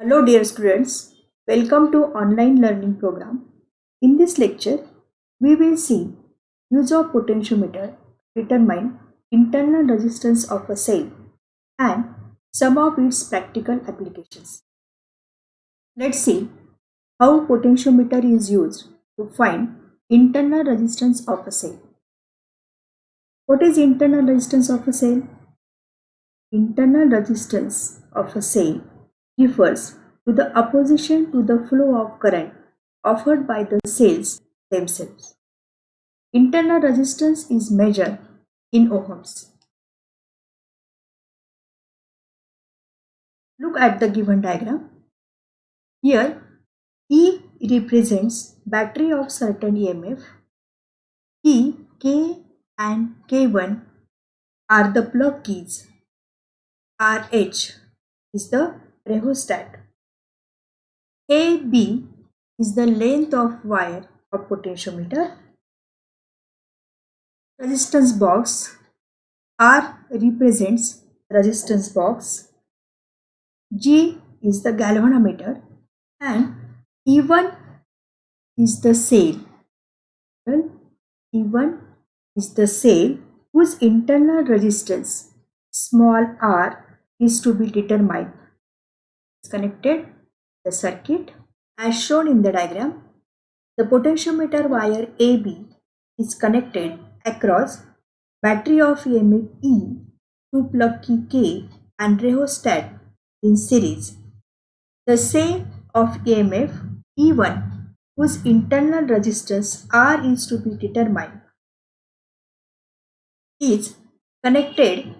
Hello dear students, welcome to online learning program. In this lecture, we will see use of potentiometer to determine internal resistance of a cell and some of its practical applications. Let's see how potentiometer is used to find internal resistance of a cell. What is internal resistance of a cell? Internal resistance of a cell refers to the opposition to the flow of current offered by the cells themselves. Internal resistance is measured in ohms. Look at the given diagram. Here, E represents battery of certain EMF. E, K and K1 are the plug keys. RH is the rheostat. AB is the length of wire of potentiometer. Resistance box. R represents resistance box. G is the galvanometer and E1 is the cell. Well, E1 is the cell whose internal resistance small r is to be determined. It's connected the circuit as shown in the diagram. The potentiometer wire AB is connected across battery of EMF E to plug key K and rheostat in series. The same of EMF E1 whose internal resistance R is to be determined is connected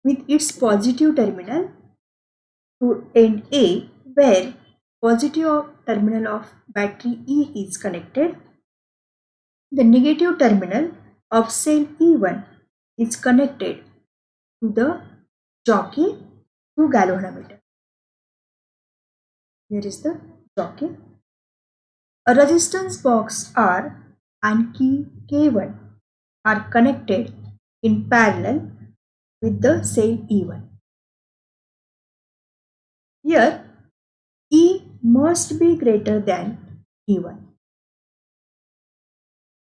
with its positive terminal to end A where positive terminal of battery E is connected. The negative terminal of cell E1 is connected to the jockey through galvanometer. Here is the jockey. A resistance box R and key K1 are connected in parallel with the cell E1. Here E must be greater than E1.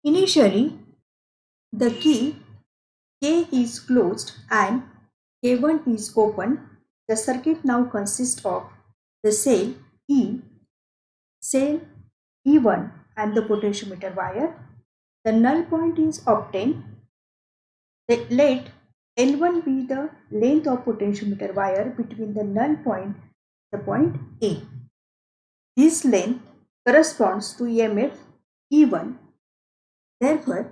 Initially, the key K is closed and K1 is open. The circuit now consists of the cell E1 and the potentiometer wire. The null point is obtained. Let L1 be the length of potentiometer wire between the null point and the point A. This length corresponds to EMF E1. Therefore,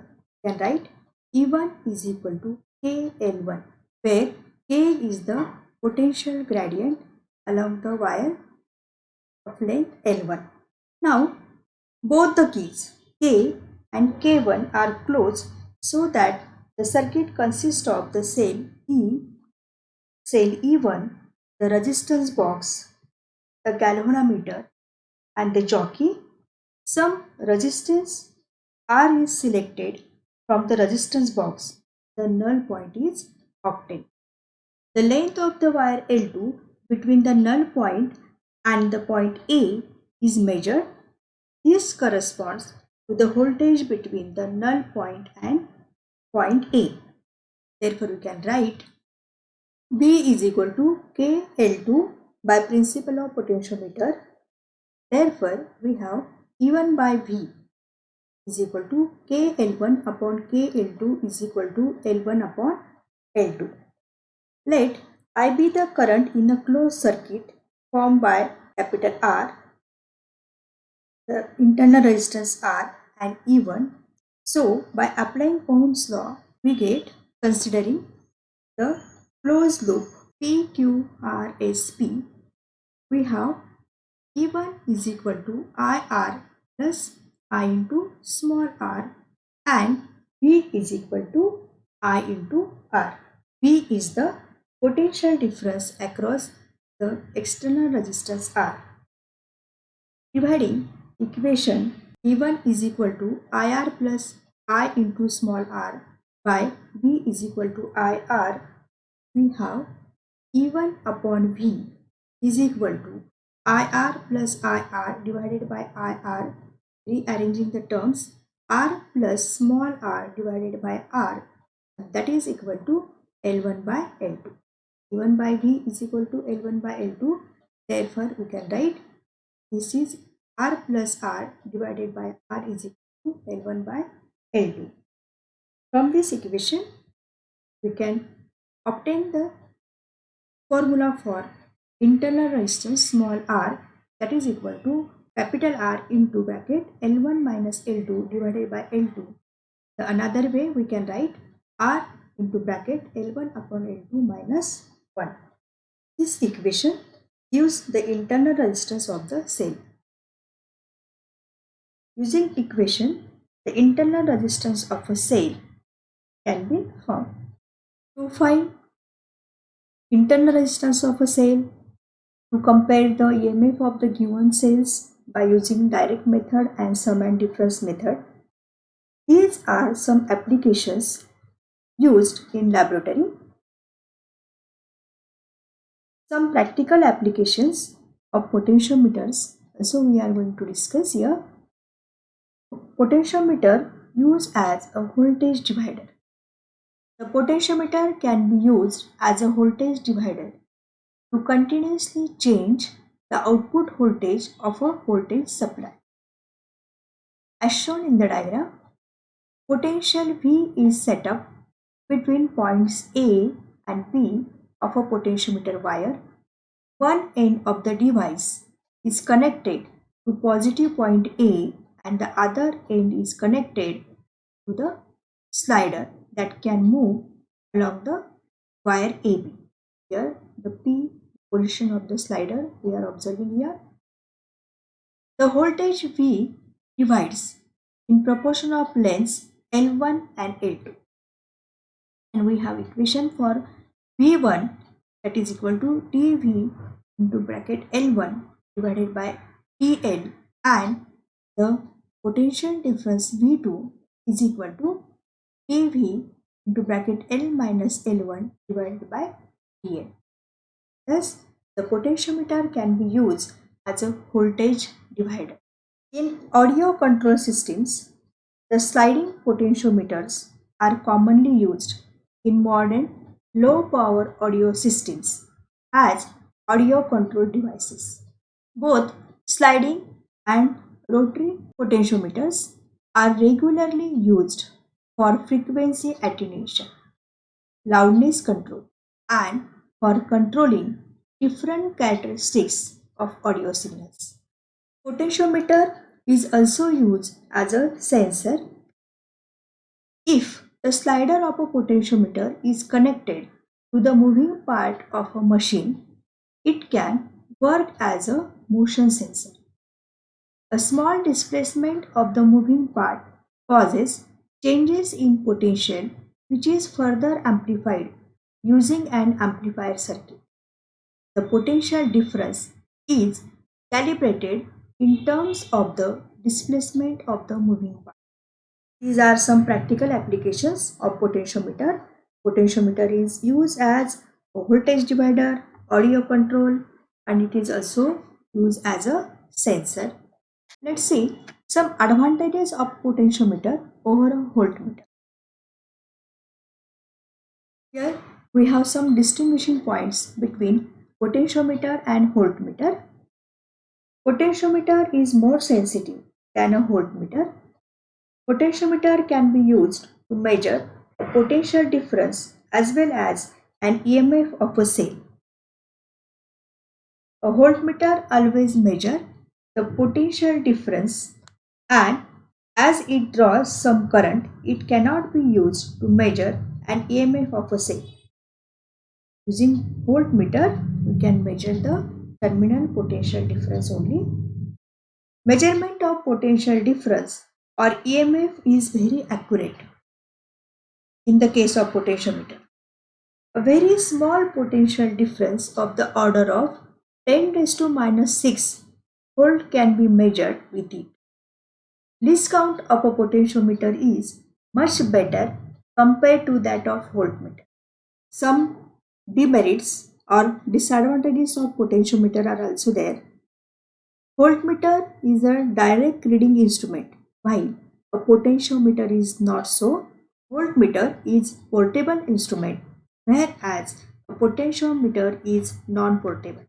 we can write E1 is equal to KL1, where K is the potential gradient along the wire of length L1. Now, both the keys K and K1 are closed so that the circuit consists of the cell E1, the resistance box, the galvanometer, and the jockey. Some resistance R is selected from the resistance box. The null point is obtained. The length of the wire L2 between the null point and the point A is measured. This corresponds to the voltage between the null point and point A. Therefore, we can write B is equal to KL2 by principle of potentiometer. Therefore, we have E1 by V is equal to KL1 upon KL2 is equal to L1 upon L2. Let I be the current in a closed circuit formed by capital R, the internal resistance R and E1. So, by applying Ohm's law, we get, considering the closed loop PQRSP, we have E1 is equal to IR plus I into small r and V is equal to I into R. V is the potential difference across the external resistance R. Dividing equation E1 is equal to IR plus I into small r by V is equal to IR, we have E1 upon V is equal to IR plus IR divided by IR, rearranging the terms, R plus small r divided by R, that is equal to L1 by L2. V1 by V is equal to L1 by L2. Therefore, we can write this is R plus R divided by R is equal to L1 by L2. From this equation, we can obtain the formula for internal resistance small r, that is equal to capital R into bracket L1 minus L2 divided by L2. The another way we can write R into bracket L1 upon L2 minus 1. This equation gives the internal resistance of the cell. Using equation, the internal resistance of a cell can be found. To find internal resistance of a cell, to compare the EMF of the given cells by using direct method and sum and difference method. These are some applications used in laboratory. Some practical applications of potentiometers also we are going to discuss here. Potentiometer used as a voltage divider. The potentiometer can be used as a voltage divider to continuously change the output voltage of a voltage supply. As shown in the diagram, potential V is set up between points A and B of a potentiometer wire. One end of the device is connected to positive point A and the other end is connected to the slider that can move along the wire AB. Here the P position of the slider we are observing here. The voltage V divides in proportion of lengths L1 and L2. And we have equation for V1, that is equal to dV into bracket L1 divided by dL, and the potential difference V2 is equal to dV into bracket L minus L1 divided by dL. Thus, the potentiometer can be used as a voltage divider. In audio control systems, the sliding potentiometers are commonly used in modern low power audio systems as audio control devices. Both sliding and rotary potentiometers are regularly used for frequency attenuation, loudness control, and for controlling different characteristics of audio signals. Potentiometer is also used as a sensor. If the slider of a potentiometer is connected to the moving part of a machine, it can work as a motion sensor. A small displacement of the moving part causes changes in potential, which is further amplified using an amplifier circuit. The potential difference is calibrated in terms of the displacement of the moving part. These are some practical applications of potentiometer. Potentiometer is used as a voltage divider, audio control, and it is also used as a sensor. Let's see some advantages of potentiometer over a voltmeter. Here we have some distinguishing points between potentiometer and voltmeter. Potentiometer is more sensitive than a voltmeter. Potentiometer can be used to measure a potential difference as well as an EMF of a cell. A voltmeter always measures the potential difference, and as it draws some current, it cannot be used to measure an EMF of a cell. Using voltmeter, we can measure the terminal potential difference only. Measurement of potential difference or EMF is very accurate in the case of potentiometer. A very small potential difference of the order of 10 raised to minus 6 volt can be measured with it. Least count of a potentiometer is much better compared to that of voltmeter. Some demerits or disadvantages of potentiometer are also there. Voltmeter is a direct reading instrument, while a potentiometer is not so. Voltmeter is portable instrument, whereas a potentiometer is non-portable.